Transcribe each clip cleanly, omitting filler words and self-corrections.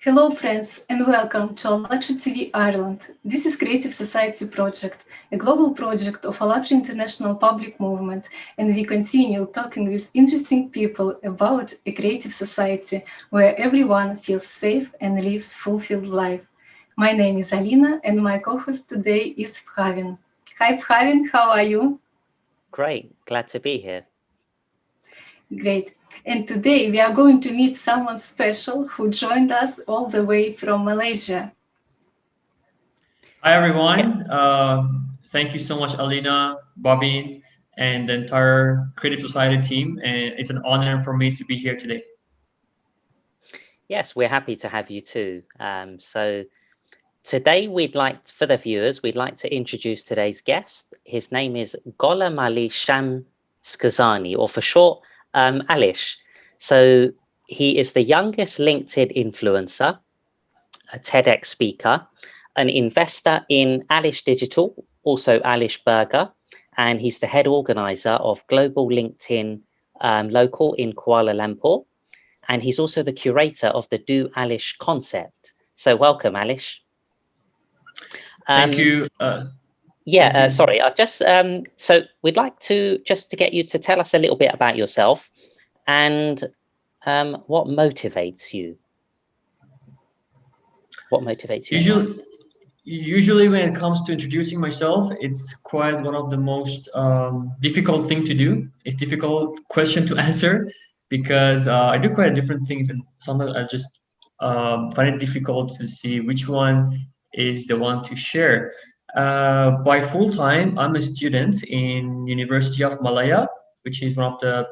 Hello, friends, and welcome to ALLATRA TV Ireland. This is Creative Society Project, a global project of ALLATRA International Public Movement, and we continue talking with interesting people about a creative society where everyone feels safe and lives fulfilled life. My name is Alina, and my co-host today is Bhavin. Hi, Bhavin, how are you? Great, glad to be here. Great. And today we are going to meet someone special who joined us all the way from Malaysia. Hi, everyone. Thank you so much, Alina, Bobby, and the entire Creative Society team. And it's an honor for me to be here today. Yes, we're happy to have you too. So today for the viewers, we'd like to introduce today's guest. His name is Gholamali Skazani, or for short, Alish. So he is the youngest LinkedIn influencer, a TEDx speaker, an investor in Alish Digital, also Alish Burger, and he's the head organizer of Global LinkedIn Local in Kuala Lumpur. And he's also the curator of the Do Alish concept. So welcome, Alish. Thank you. Sorry. I just so we'd like to get you to tell us a little bit about yourself and what motivates you. What motivates you? Usually, when it comes to introducing myself, it's quite one of the most difficult thing to do. It's difficult question to answer because I do quite different things, and sometimes I just find it difficult to see which one is the one to share. By full time, I'm a student in University of Malaya, which is one of the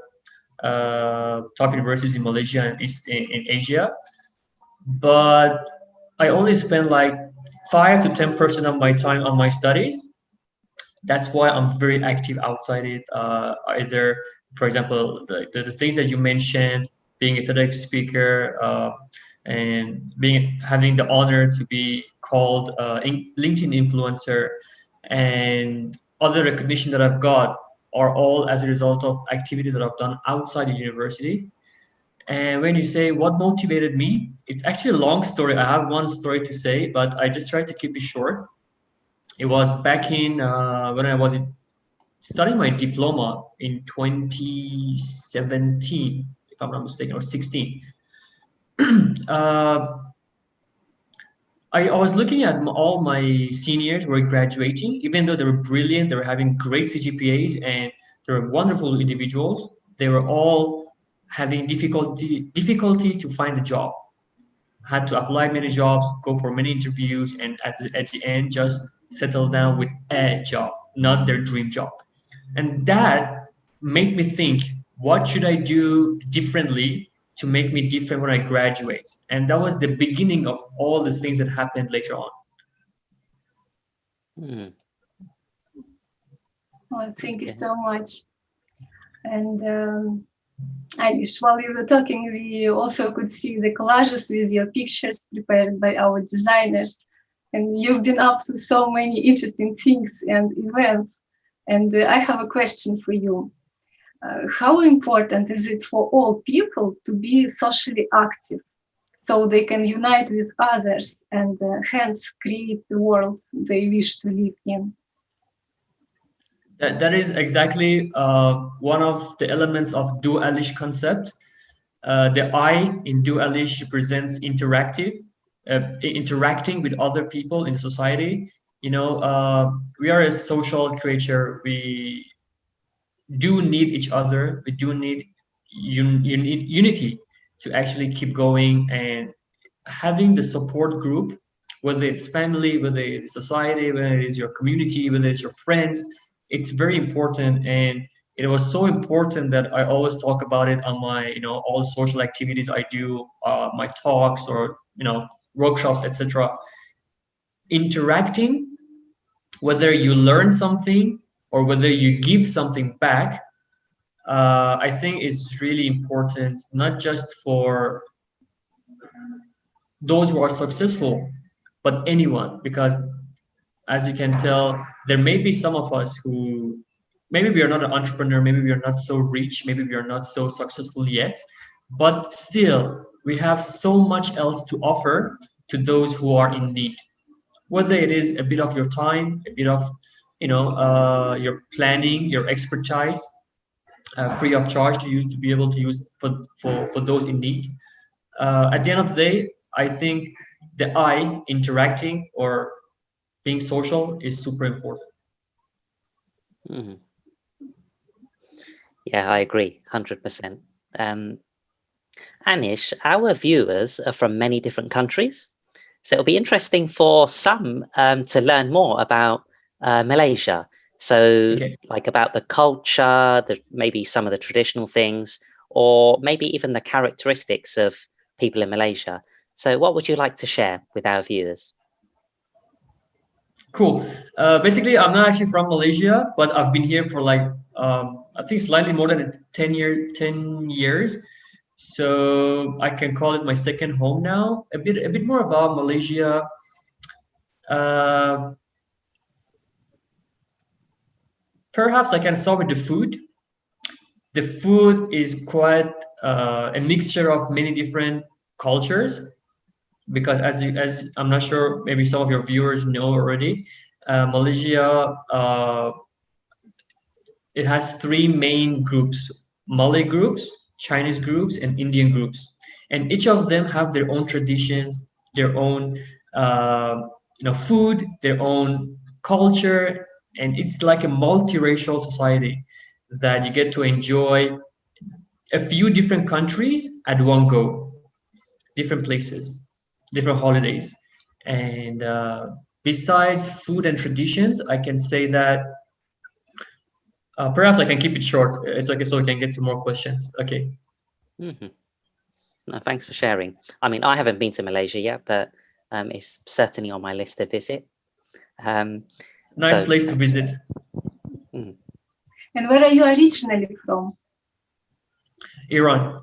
top universities in Malaysia and in Asia. But I only spend like 5 to 10% of my time on my studies. That's why I'm very active outside it. Either, for example, the things that you mentioned, being a TEDx speaker, and having the honor to be called LinkedIn influencer, and other recognition that I've got are all as a result of activities that I've done outside the university. And when you say what motivated me, it's actually a long story. I have one story to say, but I just tried to keep it short. It was back in when I was studying my diploma in 2017, if I'm not mistaken, or 16. I was looking at all my seniors who were graduating, even though they were brilliant, they were having great CGPAs, and they were wonderful individuals. They were all having difficulty to find a job. Had to apply many jobs, go for many interviews, and at the end just settle down with a job, not their dream job. And that made me think, what should I do differently to make me different when I graduate? And that was the beginning of all the things that happened later on. Well, thank you so much. And Alish, while you were talking, we also could see the collages with your pictures prepared by our designers. And you've been up to so many interesting things and events. And I have a question for you. How important is it for all people to be socially active so they can unite with others and hence create the world they wish to live in? That is exactly one of the elements of Do Alish concept. The I in Do Alish represents interacting with other people in society. You know, we are a social creature. We do need each other. We do need unity to actually keep going, and having the support group, whether it's family, whether it's society, whether it is your community, whether it's your friends, it's very important. And it was so important that I always talk about it on my, all social activities I do, my talks or, workshops, etc. Interacting, whether you learn something or whether you give something back, I think is really important, not just for those who are successful, but anyone, because as you can tell, there may be some of us who maybe we are not an entrepreneur, maybe we are not so rich, maybe we are not so successful yet, but still we have so much else to offer to those who are in need. Whether it is a bit of your time, a bit of your planning, your expertise, free of charge to use, to be able to use for those in need. At the end of the day, I think the I interacting or being social is super important. Mhm. Yeah, I agree, 100%. Anish, our viewers are from many different countries, so it'll be interesting for some to learn more about Malaysia. So, Okay. like about the culture, maybe some of the traditional things, or maybe even the characteristics of people in Malaysia. So, what would you like to share with our viewers? Cool. Basically, I'm not actually from Malaysia, but I've been here for like I think slightly more than 10 years. So I can call it my second home now. A bit more about Malaysia. Uh, Perhaps I can start with the food. The food is quite a mixture of many different cultures, because as I'm not sure, maybe some of your viewers know already, Malaysia, it has three main groups: Malay groups, Chinese groups, and Indian groups. And each of them have their own traditions, their own food, their own culture, and it's like a multiracial society that you get to enjoy a few different countries at one go, different places, different holidays. And besides food and traditions, I can say that perhaps I can keep it short. It's okay, so we can get to more questions. Okay. Mhm. No, thanks for sharing. I mean, I haven't been to Malaysia yet, but it's certainly on my list to visit. Nice So place to thanks for visit. that. Mhm. And where are you originally from? Iran.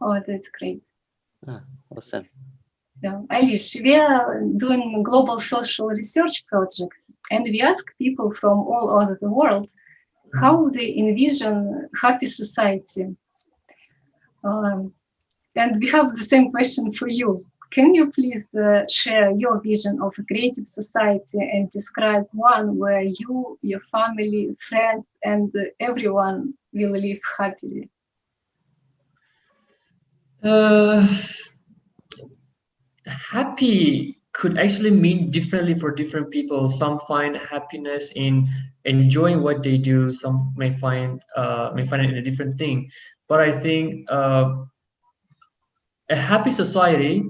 Oh, that's great. Ah, awesome. So, Alish, we are doing a global social research project, and we ask people from all over the world how they envision happy society. And we have the same question for you. Can you please share your vision of a creative society and describe one where you, your family, friends, and everyone will live happily? Happy could actually mean differently for different people. Some find happiness in enjoying what they do. Some may find it in a different thing. But I think a happy society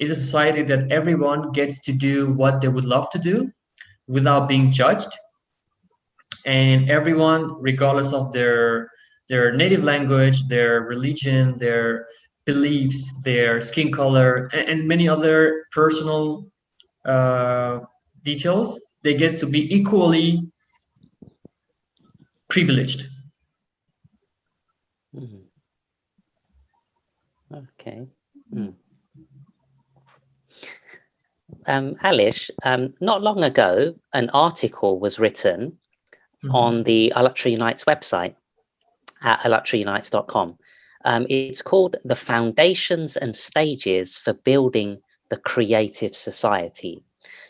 is a society that everyone gets to do what they would love to do without being judged, and everyone, regardless of their native language, their religion, their beliefs, their skin color, and many other personal uh, details, they get to be equally privileged. Mhm. Okay. Mm. Alish, not long ago, an article was written on the Alatra Unites website at alatraunites.com. It's called The Foundations and Stages for Building the Creative Society.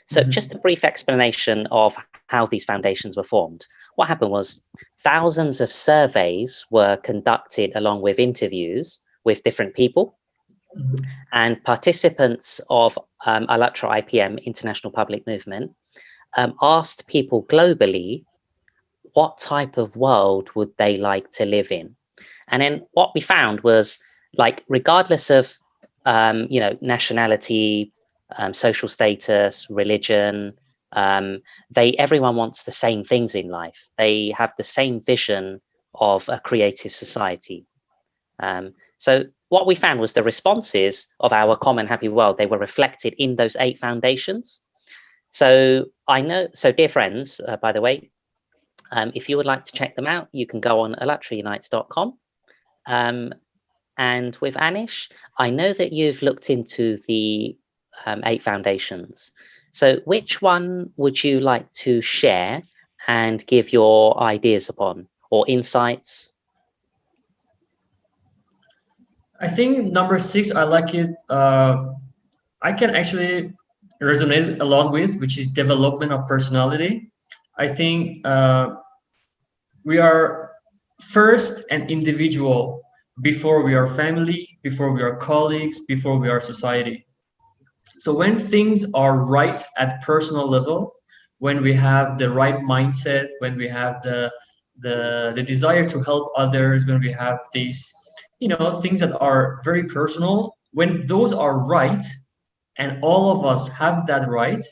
So just a brief explanation of how these foundations were formed. What happened was thousands of surveys were conducted along with interviews with different people, and participants of Alatra IPM, International Public Movement, asked people globally what type of world would they like to live in. And then what we found was, like, regardless of nationality, social status, religion, everyone wants the same things in life. They have the same vision of a creative society. So what we found was the responses of our common happy world, they were reflected in those 8 foundations. So dear friends, by the way, if you would like to check them out, you can go on alatraunites.com. And with Anish, I know that you've looked into the 8 foundations. So which one would you like to share and give your ideas upon or insights? I think number 6, I like it. I can actually resonate a lot with, which is development of personality. I think we are first an individual before we are family, before we are colleagues, before we are society. So when things are right at personal level, when we have the right mindset, when we have the desire to help others, when we have these, things that are very personal, when those are right, and all of us have that right,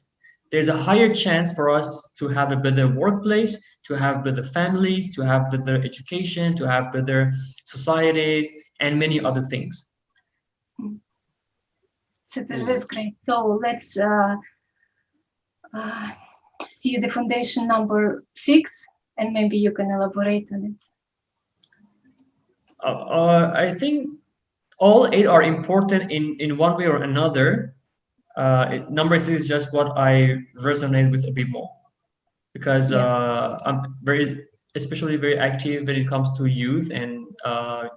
there's a higher chance for us to have a better workplace, to have better families, to have better education, to have better societies, and many other things. Super, that's great. So let's see the foundation number 6, and maybe you can elaborate on it. I think all 8 are important in one way or another. Number 6 is just what I resonate with a bit more, because I'm especially very active when it comes to youth and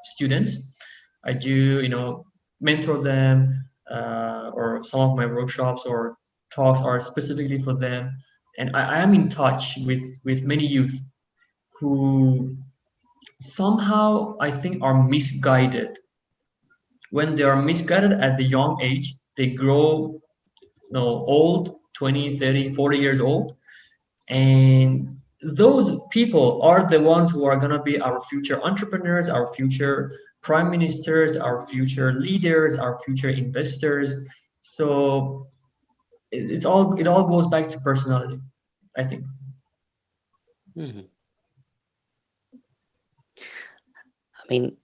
students. I do, mentor them, or some of my workshops or talks are specifically for them. And I am in touch with many youth who somehow I think are misguided. When they are misguided at the young age, they grow, old, 20, 30, 40 years old. And those people are the ones who are going to be our future entrepreneurs, our future prime ministers, our future leaders, our future investors. So it all goes back to personality, I think. Mm-hmm. I mean,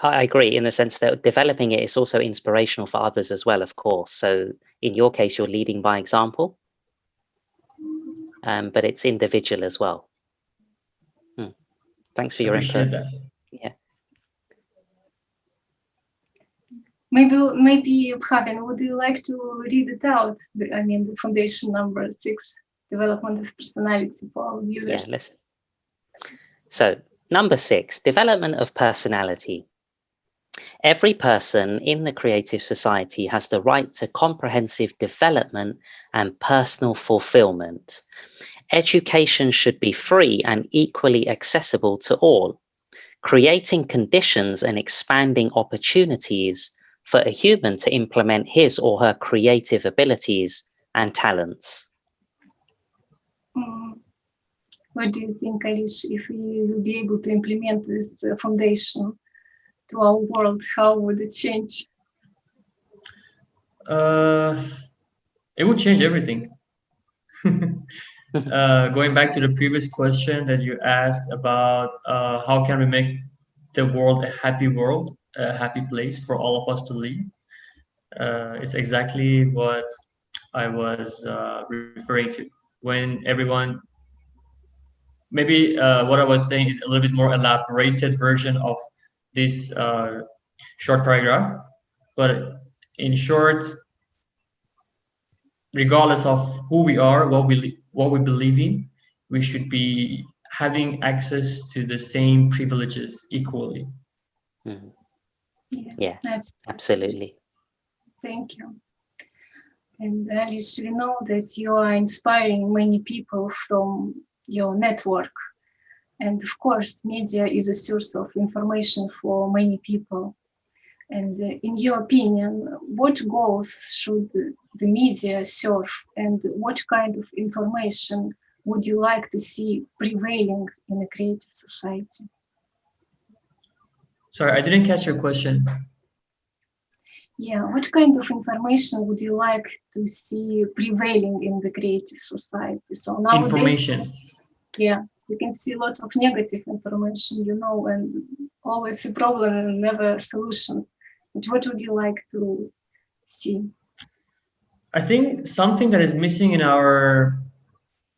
I agree in the sense that developing it is also inspirational for others as well, of course. So in your case, you're leading by example, but it's individual as well. Thanks for your input. That. Yeah. Maybe Bhavin, would you like to read it out? The foundation number 6, development of personality for our viewers. Yeah, listen. So number 6, development of personality. Every person in the creative society has the right to comprehensive development and personal fulfillment. Education should be free and equally accessible to all, creating conditions and expanding opportunities for a human to implement his or her creative abilities and talents. What do you think, Alish, if we will be able to implement this foundation to our world, how would it change? It would change everything. Going back to the previous question that you asked about how can we make the world a happy world, a happy place for all of us to live. It's exactly what I was referring to when everyone, maybe what I was saying is a little bit more elaborated version of this short paragraph, but in short, regardless of who we are, what we believe in, we should be having access to the same privileges equally. Mm-hmm. Yeah, absolutely. Thank you. And Alish, we know that you are inspiring many people from your network. And of course, media is a source of information for many people. And in your opinion, what goals should the media serve, and what kind of information would you like to see prevailing in a creative society? Sorry, I didn't catch your question. Yeah, what kind of information would you like to see prevailing in the creative society? So nowadays, information. Yeah, you can see lots of negative information, and always a problem and never solutions. But what would you like to see? I think something that is missing in our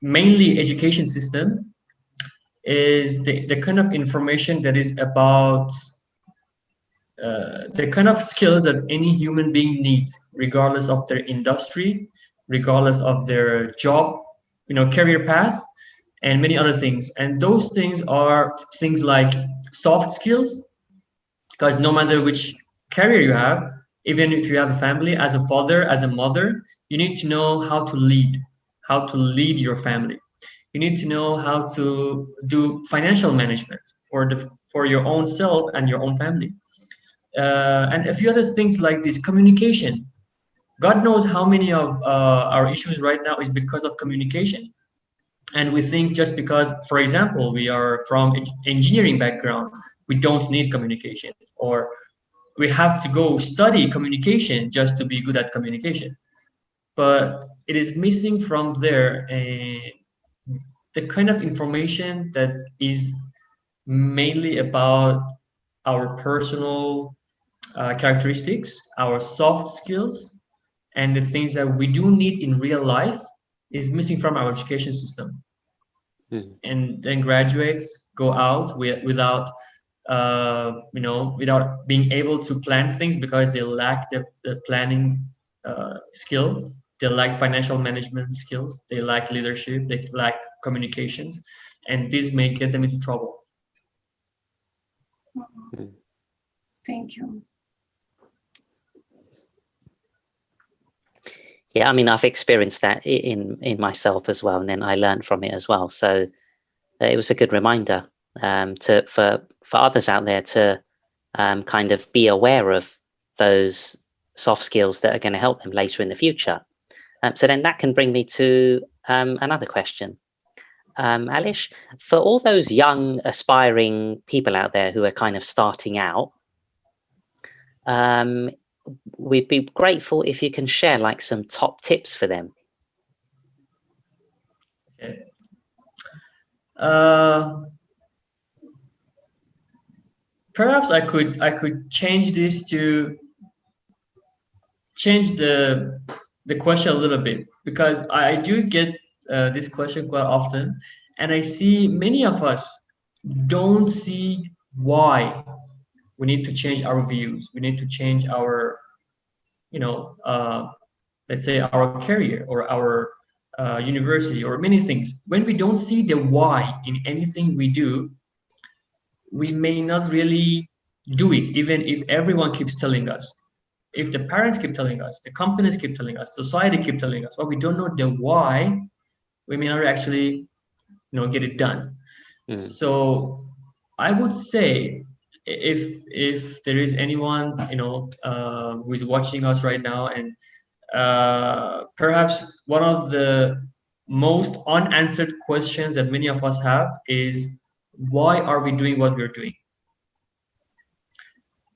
mainly education system is the kind of information that is about the kind of skills that any human being needs, regardless of their industry, regardless of their job, career path, and many other things. And those things are things like soft skills, because no matter which career you have, even if you have a family, as a father, as a mother, you need to know how to lead your family. You need to know how to do financial management for your own self and your own family, and a few other things like this. Communication. God knows how many of our issues right now is because of communication. And we think just because, for example, we are from engineering background, we don't need communication, or we have to go study communication just to be good at communication. But it is missing from there the kind of information that is mainly about our personal characteristics, our soft skills, and the things that we do need in real life is missing from our education system. And then graduates go out without without being able to plan things because they lack the planning skill. They lack financial management skills. They lack leadership. They lack communications, and this may get them into trouble. Thank you. Yeah, I mean, I've experienced that in myself as well, and then I learned from it as well. So it was a good reminder for others out there to kind of be aware of those soft skills that are going to help them later in the future. So then that can bring me to another question. Alish, for all those young aspiring people out there who are kind of starting out, we'd be grateful if you can share like some top tips for them. Okay. Perhaps I could change this to change the question a little bit, because I do get this question quite often, and I see many of us don't see why we need to change our views. We need to change our, let's say our career or our university or many things. When we don't see the why in anything we do, we may not really do it, even if everyone keeps telling us. If the parents keep telling us, the companies keep telling us, society keep telling us, but we don't know the why, we may not actually, get it done. So I would say, if there is anyone, who is watching us right now, and perhaps one of the most unanswered questions that many of us have is, why are we doing what we're doing?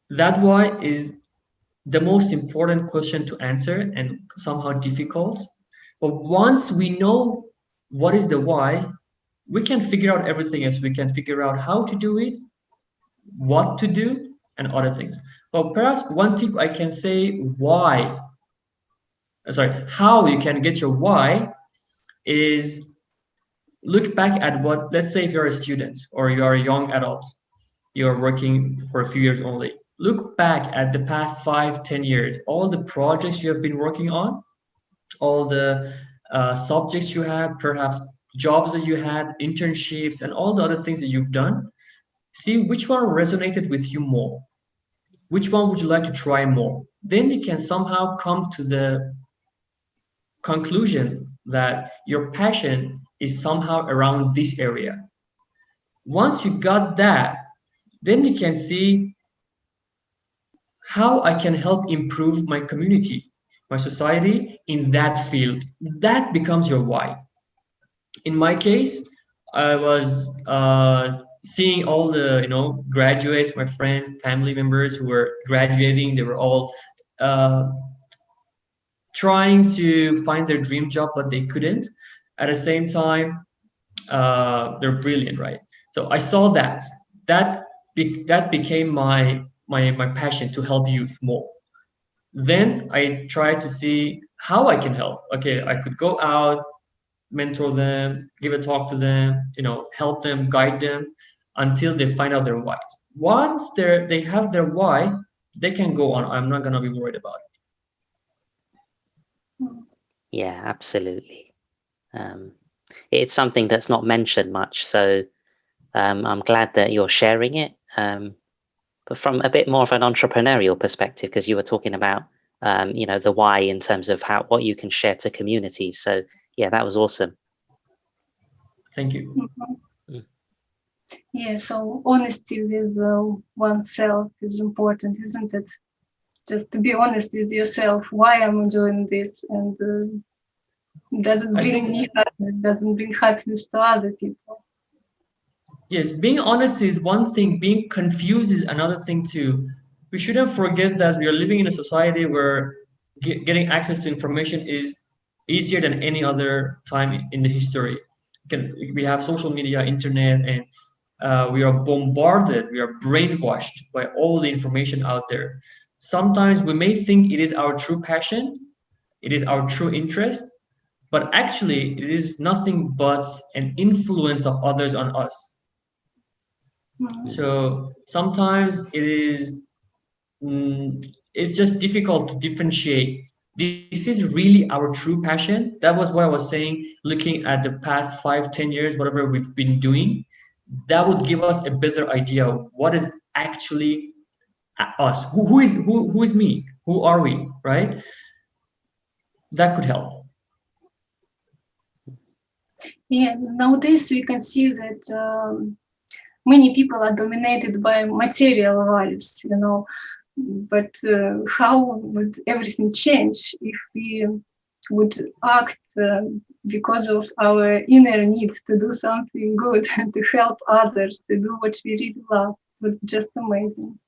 That why is the most important question to answer, and somehow difficult. But once we know what is the why, we can figure out everything else. We can figure out how to do it, what to do, and other things. But perhaps one tip I can say, how you can get your why is look back at what, let's say if you're a student or you're a young adult, you're working for a few years only. Look back at the past 5-10 years, all the projects you have been working on, all the subjects you had, perhaps jobs that you had, internships, and all the other things that you've done. See which one resonated with you more. Which one would you like to try more? Then you can somehow come to the conclusion that your passion is somehow around this area. Once you got that, then you can see how I can help improve my community, my society in that field. That becomes your why. In my case, I was seeing all the graduates, my friends, family members who were graduating. They were all trying to find their dream job, but they couldn't. At the same time, they're brilliant, right? So I saw that became my passion to help youth more. Then I tried to see how I can help. Okay, I could go out, mentor them, give a talk to them, help them, guide them until they find out their why. Once they have their why, they can go on. I'm not gonna be worried about it. Yeah, absolutely. It's something that's not mentioned much, so I'm glad that you're sharing it. but from a bit more of an entrepreneurial perspective, because you were talking about, you know, the why in terms of what you can share to communities. So yeah, that was awesome. Thank you. Mm-hmm. Yeah, so honesty with oneself is important, isn't it? Just to be honest with yourself, why am I doing this, and does it bring me happiness? Doesn't bring happiness to other people? Yes, being honest is one thing. Being confused is another thing too. We shouldn't forget that we are living in a society where getting access to information is easier than any other time in the history. We have social media, internet, and we are bombarded, we are brainwashed by all the information out there. Sometimes we may think it is our true passion, it is our true interest, but actually it is nothing but an influence of others on us. So sometimes it's just difficult to differentiate. This is really our true passion. That was what I was saying, looking at the past 5, 10 years, whatever we've been doing, that would give us a better idea of what is actually us. Who is me? Who are we? Right? That could help. Yeah, nowadays we can see that many people are dominated by material values, you know. But how would everything change if we would act because of our inner need to do something good and to help others, to do what we really love? It would be just amazing.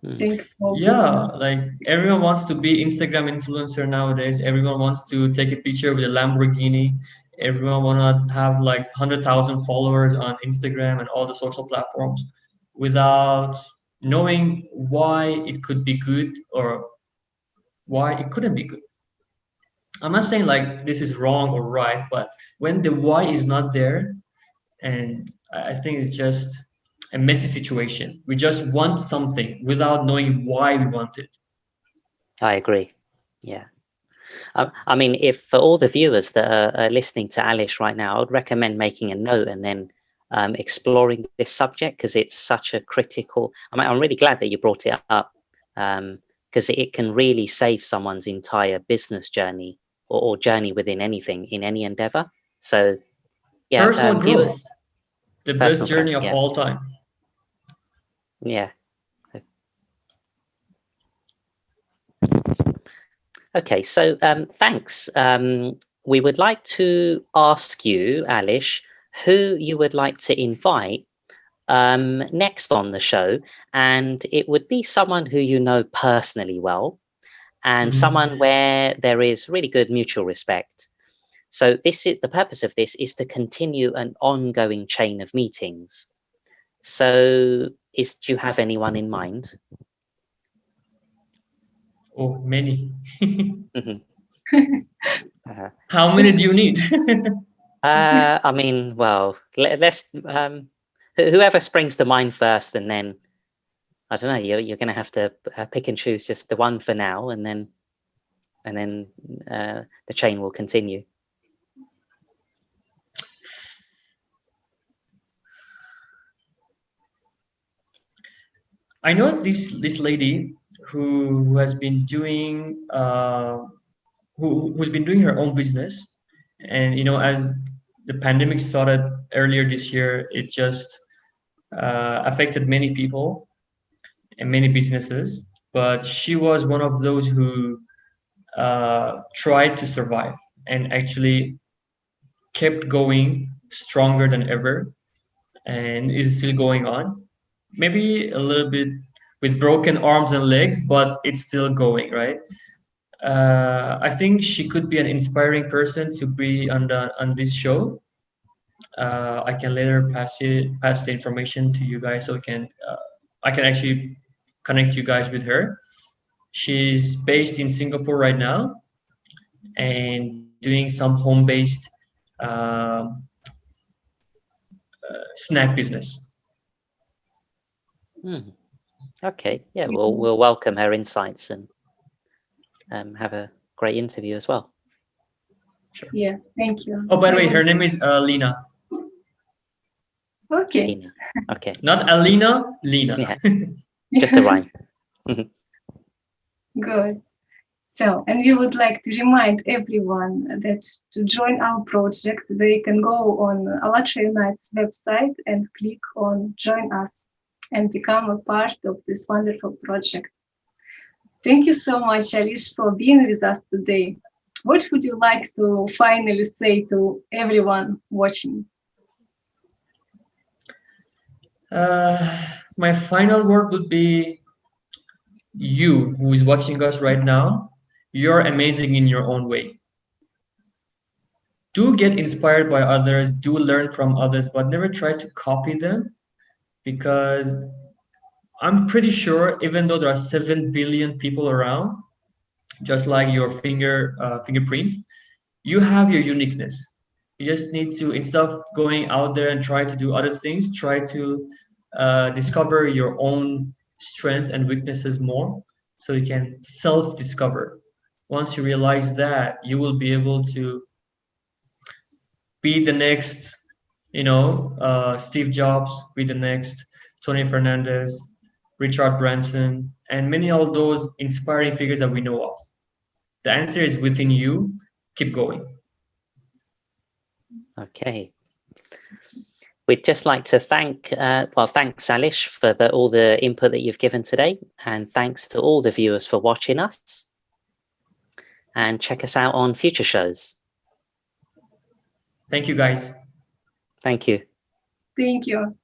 Yeah, like everyone wants to be Instagram influencer nowadays. Everyone wants to take a picture with a Lamborghini. Everyone want to have like 100,000 followers on Instagram and all the social platforms without knowing why it could be good or why it couldn't be good. I'm not saying like this is wrong or right, but when the why is not there, and I think it's just a messy situation. We just want something without knowing why we want it. I agree. Yeah. I mean, if for all the viewers that are listening to Alish right now, I would recommend making a note and then exploring this subject, because it's such a critical. I mean, I'm really glad that you brought it up, because it can really save someone's entire business journey or journey within anything, in any endeavor. So, yeah, personal growth, the best journey growth, of all time. Yeah. Okay, so thanks. We would like to ask you, Alish, who you would like to invite next on the show, and it would be someone who you know personally well, and someone where there is really good mutual respect. So this is the purpose of this, is to continue an ongoing chain of meetings. So do you have anyone in mind? Oh, many. uh, How many do you need? I mean, well, let's whoever springs to mind first, and then I don't know. You're going to have to pick and choose just the one for now, and then the chain will continue. I know this lady who has been doing who's been doing her own business, and you know, as the pandemic started earlier this year, it just affected many people and many businesses. But she was one of those who tried to survive and actually kept going stronger than ever, and is still going on. Maybe a little bit with broken arms and legs, but it's still going, right? I think she could be an inspiring person to be on this show. I can later pass the information to you guys, so I can actually connect you guys with her. She's based in Singapore right now and doing some home-based uh, snack business. Okay, yeah, we'll welcome her insights and have a great interview as well. Sure. Yeah, thank you. Oh, by the way, her name is Lina. Okay. Lina. Okay. Not Alina, Lina. Yeah. Just a rhyme. Good. So, and we would like to remind everyone that to join our project, they can go on Alach Unite's website and click on Join Us and become a part of this wonderful project. Thank you so much, Alish, for being with us today. What would you like to finally say to everyone watching? My final word would be, you who is watching us right now, you're amazing in your own way. Do get inspired by others, do learn from others, but never try to copy them, because I'm pretty sure, even though there are 7 billion people around, just like your fingerprint, you have your uniqueness. You just need to, instead of going out there and try to do other things, try to discover your own strengths and weaknesses more, so you can self-discover. Once you realize that, you will be able to be the next, Steve Jobs, be the next Tony Fernandez, Richard Branson, and many of those inspiring figures that we know of. The answer is within you. Keep going. Okay. We'd just like to thank, thanks Alish for all the input that you've given today, and thanks to all the viewers for watching us. And check us out on future shows. Thank you, guys. Thank you. Thank you.